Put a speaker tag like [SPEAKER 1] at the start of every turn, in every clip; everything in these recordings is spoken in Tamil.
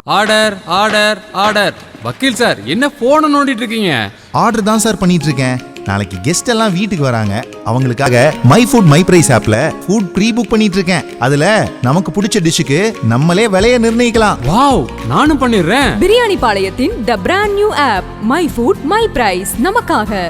[SPEAKER 1] Order order order. வக்கீல் சார், என்ன போனை நோண்டிட்டு இருக்கீங்க?
[SPEAKER 2] ஆர்டர் தான் சார் பண்ணிட்டு இருக்கேன். நாளைக்கு கெஸ்ட் எல்லாம் வீட்டுக்கு வராங்க. அவங்களுக்காக மை ஃபுட் மை பிரைஸ் ஆப்ல ஃபுட் ப்ரீ புக் பண்ணிட்டு இருக்கேன். அதுல நமக்கு பிடிச்ச டிஷ்ஷுக்கு நம்மளே விலையை நிர்ணயிக்கலாம்.
[SPEAKER 1] வாவ், நானும் பண்ணிடுறேன்.
[SPEAKER 3] பிரியாணி பாளையத்தின் the brand new app my food my price நமக்காக.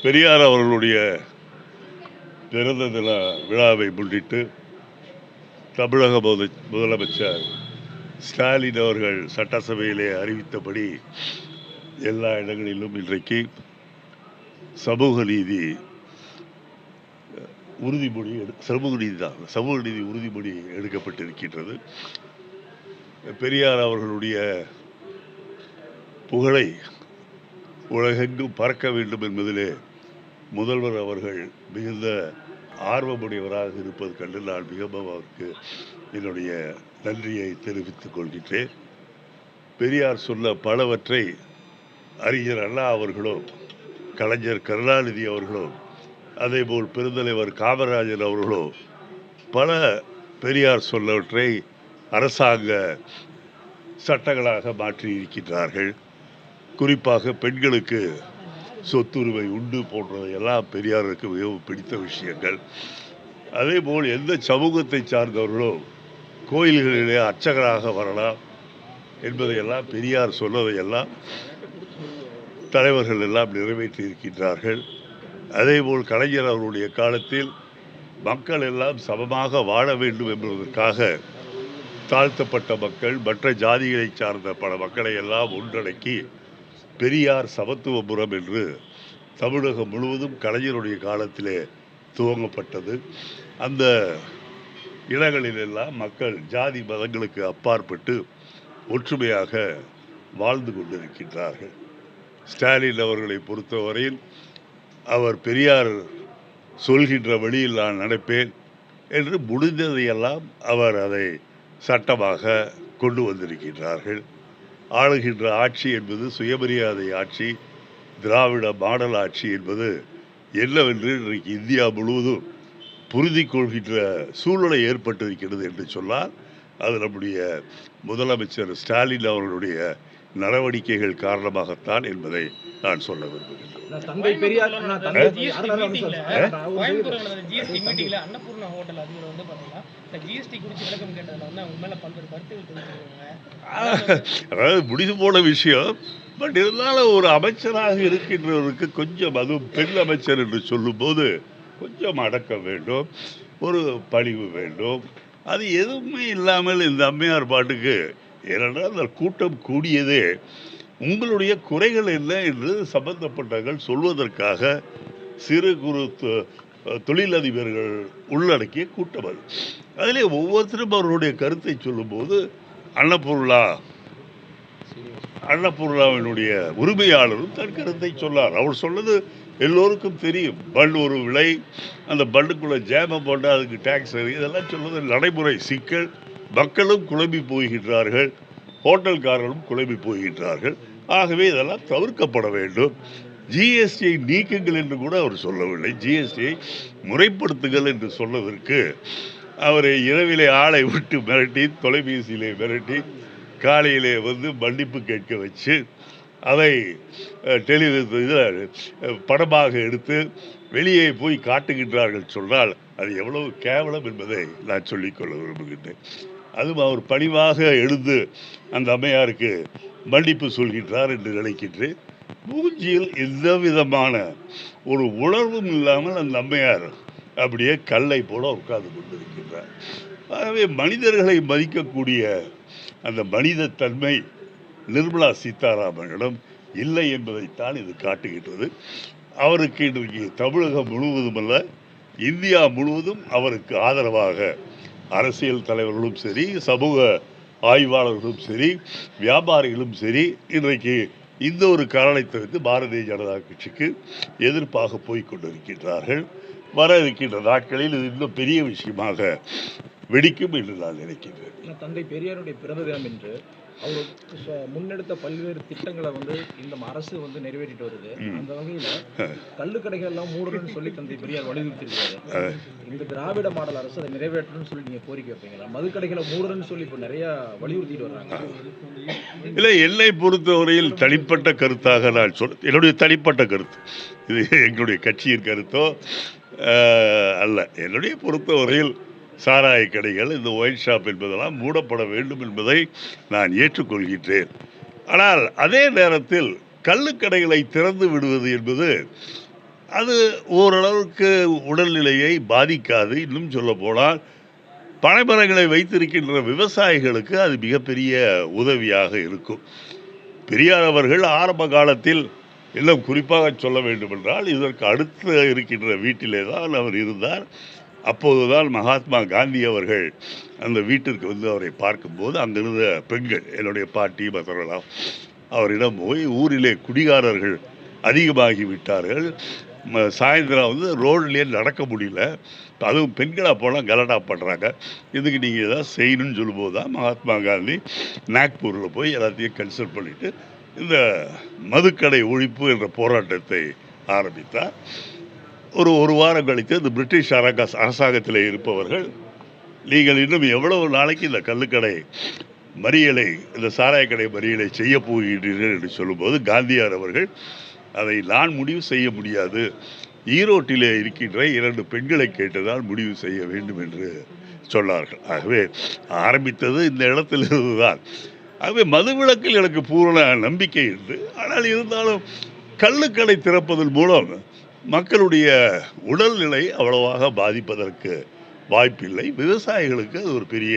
[SPEAKER 4] பெரியார் அவர்களுடைய பிறந்த தின விழாவை முன்னிட்டு தமிழக முதலமைச்சர் ஸ்டாலின் அவர்கள் சட்டசபையிலே அறிவித்தபடி எல்லா இடங்களிலும் இன்றைக்கு சமூக நீதி உறுதிமொழி உறுதிமொழி எடுக்கப்பட்டிருக்கின்றது. பெரியார் அவர்களுடைய புகழை உலகெங்கும் பறக்க வேண்டும் என்பதிலே முதல்வர் அவர்கள் மிகுந்த ஆர்வமுடையவராக இருப்பது கண்டு நான் மிகவும் அவருக்கு என்னுடைய நன்றியை தெரிவித்துக் கொள்கின்றேன். பெரியார் சொன்ன பலவற்றை அறிஞர் அண்ணா அவர்களும் கலைஞர் கருணாநிதி அவர்களும் அதேபோல் பெருந்தலைவர் காமராஜர் அவர்களும் பல பெரியார் சொன்னவற்றை அரசாங்க சட்டங்களாக மாற்றி இருக்கின்றார்கள். குறிப்பாக பெண்களுக்கு சொத்துரிமை உண்டு போன்றதையெல்லாம் பெரியாருக்கு மிகவும் பிடித்த விஷயங்கள். அதேபோல் எந்த சமூகத்தை சார்ந்தவர்களும் கோயில்களிலே அர்ச்சகராக வரலாம் என்பதையெல்லாம் பெரியார் சொன்னதையெல்லாம் தலைவர்கள் எல்லாம் நிறைவேற்றி இருக்கின்றார்கள். அதேபோல் கலைஞர் அவருடைய காலத்தில் மக்கள் எல்லாம் சமமாக வாழ வேண்டும் என்பதற்காக தாழ்த்தப்பட்ட மக்கள் மற்ற ஜாதிகளை சார்ந்த பல மக்களை எல்லாம் ஒன்றடக்கி பெரியார் சமத்துவபுரம் என்று தமிழகம் முழுவதும் கலைஞருடைய காலத்திலே துவங்கப்பட்டது. அந்த இடங்களிலெல்லாம் மக்கள் ஜாதி மதங்களுக்கு அப்பாற்பட்டு ஒற்றுமையாக வாழ்ந்து கொண்டிருக்கின்றார்கள். ஸ்டாலின் அவர்களை பொறுத்தவரையில் அவர் பெரியார் சொல்கின்ற வழியில் நான் நடப்பேன் என்று முடிந்ததையெல்லாம் அவர் அதை சட்டமாக கொண்டு வந்திருக்கின்றார்கள். ஆளுகின்ற ஆட்சி என்பது சுயமரியாதை ஆட்சி, திராவிட மாடல் ஆட்சி என்பது என்னவென்று இன்றைக்கு இந்தியா முழுவதும் புரிந்து கொள்கின்ற சூழ்நிலை ஏற்பட்டிருக்கிறது என்று சொன்னால் அது நம்முடைய முதலமைச்சர் ஸ்டாலின் அவர்களுடைய நடவடிக்கைகள் காரணமாகத்தான் என்பதை நான் சொல்ல விரும்புகிறேன். அதாவது முடிந்து போன விஷயம். பட் இருந்தாலும் ஒரு அமைச்சராக இருக்கின்றவருக்கு கொஞ்சம், அதுவும் பெண் அமைச்சர் என்று சொல்லும்போது கொஞ்சம் அடக்கம் வேண்டும், ஒரு பணிவு வேண்டும். அது எதுவுமே இல்லாமல் இந்த அம்மையார் பாட்டுக்கு ஏனென்றால் அந்த கூட்டம் கூடியதே உங்களுடைய குறைகள் என்ன என்று சம்பந்தப்பட்டவர்கள் சொல்வதற்காக சிறு குறு தொழிலதிபர்கள் உள்ளடக்கிய கூட்டம் அது. அதிலே ஒவ்வொருத்தரும் அவர்களுடைய கருத்தை சொல்லும்போது அன்னபூர்ணாவினுடைய உரிமையாளரும் தன் கருத்தை சொன்னார். அவர் சொன்னது எல்லோருக்கும் தெரியும். பண்ட் ஒரு விலை, அந்த பண்டுக்குள்ள ஜேமம் போட்டு அதுக்கு டேக்ஸ் இதெல்லாம் சொல்வது நடைமுறை சிக்கல். மக்களும் குழம்பி போகின்றார்கள், ஹோட்டல்காரர்களும் குழம்பி போகின்றார்கள். ஆகவே இதெல்லாம் தவிர்க்கப்பட வேண்டும். ஜிஎஸ்டியை நீக்குங்கள் என்று கூட அவர் சொல்லவில்லை, ஜிஎஸ்டியை முறைப்படுத்துங்கள் என்று சொன்னதற்கு அவரை இரவிலே ஆளை விட்டு மிரட்டி, தொலைபேசியிலே மிரட்டி, காலையிலே வந்து மன்னிப்பு கேட்க வச்சு அதை படமாக எடுத்து வெளியே போய் காட்டுகின்றார்கள் சொன்னால் அது எவ்வளவு கேவலம் என்பதை நான் சொல்லிக்கொள்ள விரும்புகின்றேன். அதுவும் அவர் பணிவாக எழுந்து அந்த அம்மையாருக்கு மன்னிப்பு சொல்கின்றார் என்று நினைக்கின்றேன். மூஞ்சியில் எந்த விதமான ஒரு உணர்வும் இல்லாமல் அந்த அம்மையார் அப்படியே கல்லை போல உட்கார்ந்து கொண்டிருக்கின்றார். ஆகவே மனிதர்களை மதிக்கக்கூடிய அந்த மனித தன்மை நிர்மலா சீதாராமனிடம் இல்லை என்பதைத்தான் இது காட்டுகின்றது. அவருக்கு இன்றைக்கு தமிழகம் முழுவதும் அல்ல, இந்தியா முழுவதும் அவருக்கு ஆதரவாக அரசியல் தலைவர்களும் சரி, சமூக ஆய்வாளர்களும் சரி, வியாபாரிகளும் சரி இன்றைக்கு இந்த ஒரு காரணத்திற்கு பாரதிய ஜனதா கட்சிக்கு எதிர்ப்பாக போய்கொண்டிருக்கின்றார்கள். வர இருக்கின்ற நாட்களில் இது இன்னும் பெரிய விஷயமாக வெடிக்கும் என்று நான் நினைக்கின்றேன்.
[SPEAKER 5] தந்தை பெரியாருடைய பிறந்த தினம் என்று அவர் முன்னெடுத்த பல்வேறு திட்டங்களை வந்து இந்த அரசு வந்து நிறைவேற்றிட்டு வருது. அந்த வகையில் கள்ளுக்கடைகள் எல்லாம் மூடணும்னு சொல்லி தந்தை பெரியார் வலியுறுத்திருக்காரு. இந்த திராவிட மாடல் அரசு அதை நிறைவேற்றணும்னு சொல்லி நீங்க கோரிக்கை வைப்பீங்களா? மதுக்கடைகளை மூடணும்னு சொல்லி இப்போ நிறைய வலியுறுத்திட்டு வர்றாங்க.
[SPEAKER 4] இல்லை, என்னை பொறுத்தவரையில் தனிப்பட்ட கருத்தாக நான் என்னுடைய தனிப்பட்ட கருத்து, இது எங்களுடைய கட்சியின் கருத்தோ அல்ல. என்னுடைய பொறுத்தவரையில் சாராய கடைகள், இந்த ஒயின் ஷாப் என்பதெல்லாம் மூடப்பட வேண்டும் என்பதை நான் ஏற்றுக்கொள்கின்றேன். ஆனால் அதே நேரத்தில் கள்ளுக்கடைகளை திறந்து விடுவது என்பது அது ஓரளவுக்கு உடல்நிலையை பாதிக்காது. இன்னும் சொல்ல போனால் பனைமரங்களை வைத்திருக்கின்ற விவசாயிகளுக்கு அது மிகப்பெரிய உதவியாக இருக்கும். பெரியார் அவர்கள் ஆரம்ப காலத்தில், இன்னும் குறிப்பாக சொல்ல வேண்டுமென்றால், இதற்கு அடுத்து இருக்கின்ற வீட்டிலே தான் அவர் இருந்தார். அப்போதுதான் மகாத்மா காந்தி அவர்கள் அந்த வீட்டிற்கு வந்து அவரை பார்க்கும்போது அங்கிருந்த பெண்கள், என்னுடைய பாட்டி மற்றவர்களாம், அவரிடம் போய் ஊரிலே குடிகாரர்கள் அதிகமாகி விட்டார்கள், சாயந்தரம் வந்து ரோட்லேயே நடக்க முடியல, அதுவும் பெண்களாக போனால் கலடா பண்ணுறாங்க, இதுக்கு நீங்கள் எதாவது செய்யணும்னு சொல்லும்போது தான் மகாத்மா காந்தி நாக்பூரில் போய் எல்லாத்தையும் கன்சல்ட் பண்ணிவிட்டு இந்த மதுக்கடை ஒழிப்பு என்ற போராட்டத்தை ஆரம்பித்தார். ஒரு வாரம் கழித்து இந்த பிரிட்டிஷ் அரசாங்கத்தில் இருப்பவர்கள், நீங்கள் இன்னும் எவ்வளவு நாளைக்கு இந்த கள்ளுக்கடை மறியலை, இந்த சாராயக்கடை மறியலை செய்ய போகிறீர்கள் என்று சொல்லும்போது காந்தியார் அவர்கள், அதை நான் முடிவு செய்ய முடியாது, ஈரோட்டிலே இருக்கின்ற 2 பெண்களை கேட்டதால் முடிவு செய்ய வேண்டும் என்று சொன்னார்கள். ஆகவே ஆரம்பித்தது இந்த இடத்திலிருந்து தான். ஆகவே மதுவிலக்கில் எனக்கு பூரண நம்பிக்கை உண்டு. ஆனால் இருந்தாலும் கள்ளுக்கடை திறப்பதன் மூலம் மக்களுடைய உடல்நிலை அவ்வளவாக பாதிப்பதற்கு வாய்ப்பில்லை. விவசாயிகளுக்கு அது ஒரு பெரிய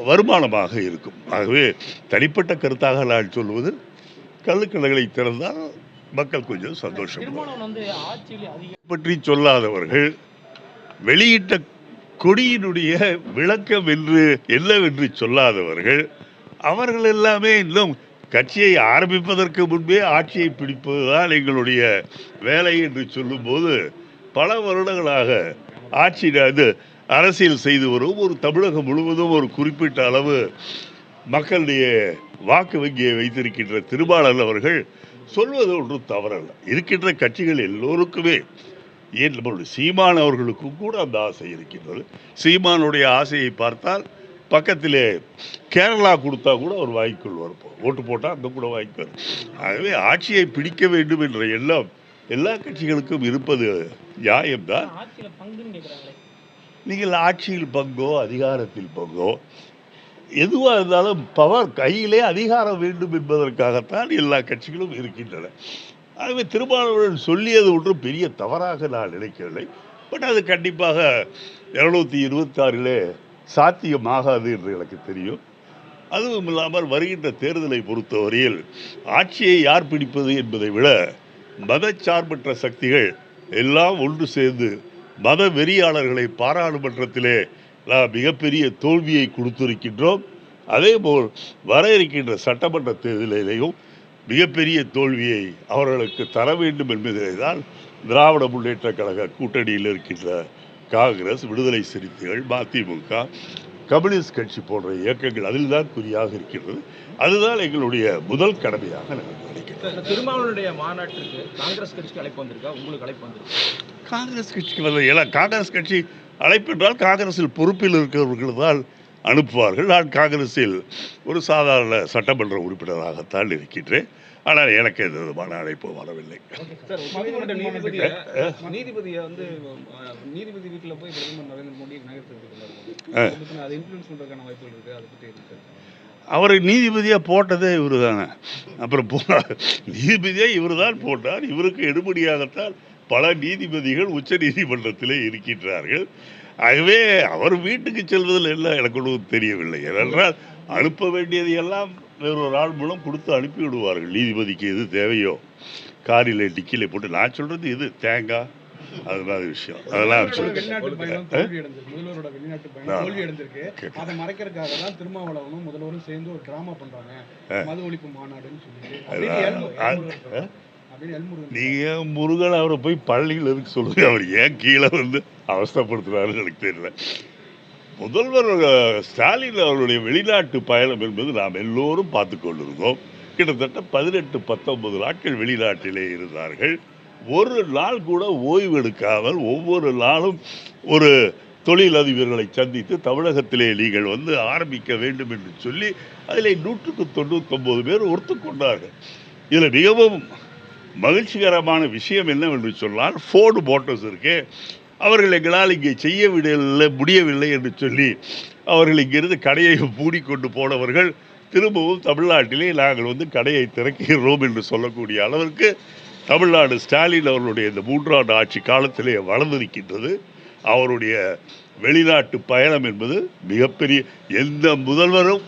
[SPEAKER 4] வருமானமாக இருக்கும். ஆகவே தனிப்பட்ட கருத்தாக நான் சொல்வது, கள்ளுக்கடைகளை திறந்தால் மக்கள் கொஞ்சம் சந்தோஷம். பற்றி சொல்லாதவர்கள், வெளியிட்ட கொடியினுடைய விளக்கம் என்று என்னவென்று சொல்லாதவர்கள், அவர்கள் எல்லாமே இன்னும் கட்சியை ஆரம்பிப்பதற்கு முன்பே ஆட்சியை பிடிப்பதுதான் எங்களுடைய வேலை என்று சொல்லும்போது, பல வருடங்களாக ஆட்சி அரசியல் செய்து வரும் ஒரு தமிழகம் முழுவதும் ஒரு குறிப்பிட்ட அளவு மக்களுடைய வாக்கு வங்கியை வைத்திருக்கின்ற திருமாவளவன் அவர்கள் சொல்வது ஒன்றும் தவறல்ல. இருக்கின்ற கட்சிகள் எல்லோருக்குமே, ஏன் நம்மளுடைய சீமான் அவர்களுக்கும் கூட அந்த ஆசை இருக்கின்றது. சீமானுடைய ஆசையை பார்த்தால் பக்கத்திலே கேரளா கொடுத்தா கூட அவர் வாங்கிக்கொள்வார், ஓட்டு போட்டால் அந்த கூட வாங்கிக்குவார். ஆகவே ஆட்சியை பிடிக்க வேண்டும் என்ற எண்ணம் எல்லா கட்சிகளுக்கும் இருப்பது நியாயம்தான். நீங்கள் ஆட்சியில் பங்கோ அதிகாரத்தில் பங்கோ எதுவாக இருந்தாலும் பவர் கையிலே அதிகாரம் வேண்டும் என்பதற்காகத்தான் எல்லா கட்சிகளும் இருக்கின்றன. ஆகவே திருமாவளவன் சொல்லியது ஒன்றும் பெரிய தவறாக நான் நினைக்கவில்லை. பட் அது கண்டிப்பாக 226 சாத்தியமாகாது என்று எனக்கு தெரியும். அதுவும் இல்லாமல் வருகின்ற தேர்தலை பொறுத்தவரையில் ஆட்சியை யார் பிடிப்பது என்பதை விட மதச்சார்பற்ற சக்திகள் எல்லாம் ஒன்று சேர்ந்து மத வெறியாளர்களை பாராளுமன்றத்திலே நாம் மிகப்பெரிய தோல்வியை கொடுத்திருக்கின்றோம். அதேபோல் வர இருக்கின்ற சட்டமன்ற தேர்தலிலேயும் மிகப்பெரிய தோல்வியை அவர்களுக்கு தர வேண்டும் என்பதிலே தான் திராவிட முன்னேற்ற கழக கூட்டணியில் இருக்கின்ற காங்கிரஸ், விடுதலை சிறுத்தைகள், மதிமுக, கம்யூனிஸ்ட் கட்சி போன்ற இயக்கங்கள் அதில் தான் குறியாக இருக்கின்றது. அதுதான் எங்களுடைய முதல் கடமையாக நான் நினைக்கிறேன்.
[SPEAKER 5] திருமாவளவனுடைய மாநாட்டிற்கு காங்கிரஸ் கட்சிக்கு அழைப்பு வந்திருக்கா? உங்களுக்கு அழைப்பு வந்திருக்கு?
[SPEAKER 4] காங்கிரஸ் கட்சிக்கு வந்து எல்லாம் காங்கிரஸ் கட்சி அழைப்பு என்றால் காங்கிரஸில் பொறுப்பில் இருக்கிறவர்கள் தான் அனுப்புவார்கள். நான் காங்கிரஸில் ஒரு சாதாரண சட்டமன்ற உறுப்பினராகத்தான் இருக்கின்றேன். ஆனால் எனக்கு எந்த விதமான அழைப்பு வரவில்லை.
[SPEAKER 5] நீதிபதியை வந்து நீதிபதி வீட்டில் போய் பிரதமர் நரேந்திர மோடி
[SPEAKER 4] அவர் நீதிபதியாக போட்டதே இவரு தானே. அப்புறம் நீதிபதியாக இவர் தான் போட்டார். இவருக்கு எடுபடியாகத்தான் பல நீதிபதிகள் உச்ச நீதிமன்றத்திலே இருக்கின்றார்கள். ஆகவே அவர் வீட்டுக்கு செல்வதில் எல்லாம் எனக்கு ஒன்றும் தெரியவில்லை. ஏனென்றால் அனுப்ப வேண்டியது எல்லாம் வேறொரு ஆள் மூலம் கொடுத்து அனுப்பி விடுவார்கள். நீதிபதிக்கு எது தேவையோ காரில் டிக்கிலே போட்டு, நான் சொல்கிறது இது தேங்காய் அது மாதிரி விஷயம், அதெல்லாம்
[SPEAKER 6] முதல்வரோட வெளிநாட்டு பயணம் தோல்வி அடைந்திருக்கு. அதை மறைக்கிறதுக்காக தான் திருமாவளவனும் முதல்வரும் சேர்ந்து ஒரு டிராமா பண்றாங்க, மது ஒழிப்பு மாநாடுன்னு சொல்லிட்டு.
[SPEAKER 4] நீங்க முருகன் அவரை போய் பள்ளியில் இருக்கு சொல்லுங்க, அவர் ஏன் கீழே வந்து அவஸ்தப்படுத்துறாருன்னு எனக்கு தெரியல. முதல்வர் ஸ்டாலின் அவருடைய வெளிநாட்டு பயணம் என்பது நாம் எல்லோரும் பார்த்து கொண்டிருந்தோம். கிட்டத்தட்ட 18-19 நாட்கள் வெளிநாட்டிலே இருந்தார்கள். ஒரு நாள் கூட ஓய்வு எடுக்காமல் ஒவ்வொரு நாளும் ஒரு தொழிலதிபர்களை சந்தித்து தமிழகத்திலே நீங்கள் வந்து ஆரம்பிக்க வேண்டும் என்று சொல்லி அதில் 199 பேர் ஒத்துக்கொண்டார்கள். இதில் மிகவும் மகிழ்ச்சிகரமான விஷயம் என்னவென்று சொன்னால், ஃபோர்டு மோட்டார்ஸ் இருக்கே, அவர்கள் எங்களால் இங்கே செய்ய முடியவில்லை என்று சொல்லி அவர்கள் இங்கிருந்து கடையை மூடிக்கொண்டு போனவர்கள் திரும்பவும் தமிழ்நாட்டிலே நாங்கள் வந்து கடையை திறக்கிறோம் என்று சொல்லக்கூடிய அளவிற்கு தமிழ்நாடு ஸ்டாலின் அவர்களுடைய இந்த 3ஆண்டு ஆட்சி காலத்திலே வளர்ந்திருக்கின்றது. அவருடைய வெளிநாட்டு பயணம் என்பது மிகப்பெரிய, எந்த முதல்வரும்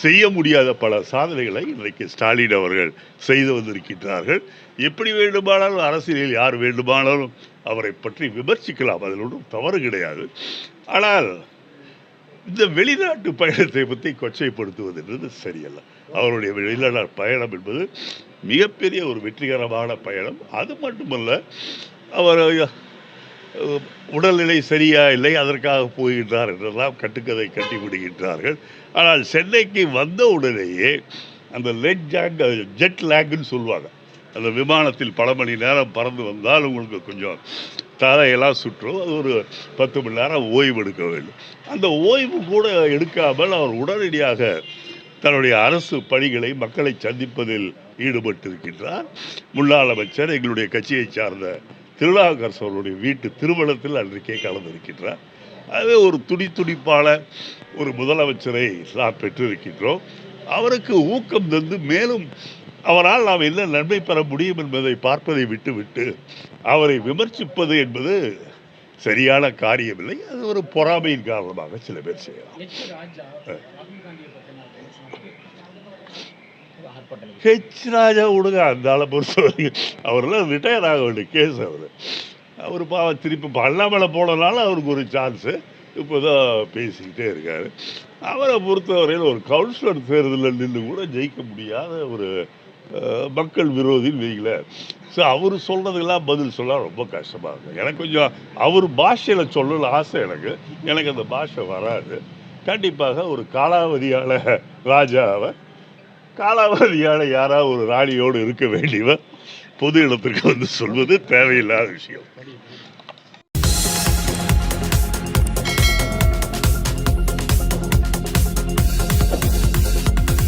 [SPEAKER 4] செய்ய முடியாத பல சாதனைகளை இன்றைக்கு ஸ்டாலின் அவர்கள் செய்து வந்திருக்கின்றார்கள். எப்படி வேண்டுமானாலும் அரசியலில் யார் வேண்டுமானாலும் அவரை பற்றி விமர்சிக்கலாம், அதில் ஒன்றும் தவறு கிடையாது. ஆனால் இந்த வெளிநாட்டு பயணத்தை பற்றி கொச்சைப்படுத்துவது என்பது சரியல்ல. அவருடைய வெளிநாட்டு பயணம் என்பது மிகப்பெரிய ஒரு வெற்றிகரமான பயணம். அது மட்டுமல்ல, அவர் உடல்நிலை சரியா இல்லை, அதற்காக போகின்றார் என்றெல்லாம் கட்டுக்கதை கட்டி விடுகின்றார்கள். ஆனால் சென்னைக்கு வந்த உடனேயே அந்த ஜெட் லேக்னு சொல்லுவாங்க, அந்த விமானத்தில் பல மணி நேரம் பறந்து வந்தால் உங்களுக்கு கொஞ்சம் தலையெல்லாம் சுற்றும், அது ஒரு 10 மணி நேரம் ஓய்வு எடுக்க வேண்டும். அந்த ஓய்வு கூட எடுக்காமல் அவர் உடனடியாக தன்னுடைய அரசு பணிகளை, மக்களை சந்திப்பதில் ஈடுபட்டிருக்கின்றார். முன்னாள் அமைச்சர், எங்களுடைய கட்சியை சார்ந்த திருநாவுக்கரசு அவருடைய வீட்டு திருமணத்தில் அன்றைக்கே கலந்திருக்கின்றார். அது ஒரு துடிப்பான ஒரு முதலமைச்சரை நாம் பெற்றிருக்கின்றோம். அவருக்கு ஊக்கம் தந்து மேலும் அவரால் நாம் என்ன நன்மை பெற முடியும் என்பதை பார்ப்பதை விட்டுவிட்டு அவரை விமர்சிப்பது என்பது சரியான காரியமில்லை. அது ஒரு பொறாமையின் காரணமாக சில பேர் செய்யலாம். ராஜா விடுங்க, அந்த ஆளை பொறுத்த வரைக்கும் அவரெல்லாம் ரிட்டையர் ஆக வேண்டிய கேஸ். அவர் பாவம் திருப்பி அண்ணாமலை போனதுனால அவருக்கு ஒரு சான்ஸு இப்போ தான் பேசிக்கிட்டே இருக்கார். அவரை பொறுத்தவரையில் ஒரு கவுன்சிலர் தேர்தலில் நின்று கூட ஜெயிக்க முடியாத ஒரு மக்கள் விரோதின்னு வைக்கல. ஸோ அவர் சொல்கிறதுக்கெல்லாம் பதில் சொல்ல ரொம்ப கஷ்டமாக இருக்கும். எனக்கு கொஞ்சம் அவர் பாஷையில் சொல்லல ஆசை, எனக்கு அந்த பாஷை வராது. கண்டிப்பாக ஒரு காலாவதியான ராஜாவை, காலாவதியான யாராவது ஒரு ராணியோடு இருக்க வேண்டியவர் பொது இடத்திற்கு வந்து சொல்வது தேவையில்லாத விஷயம்.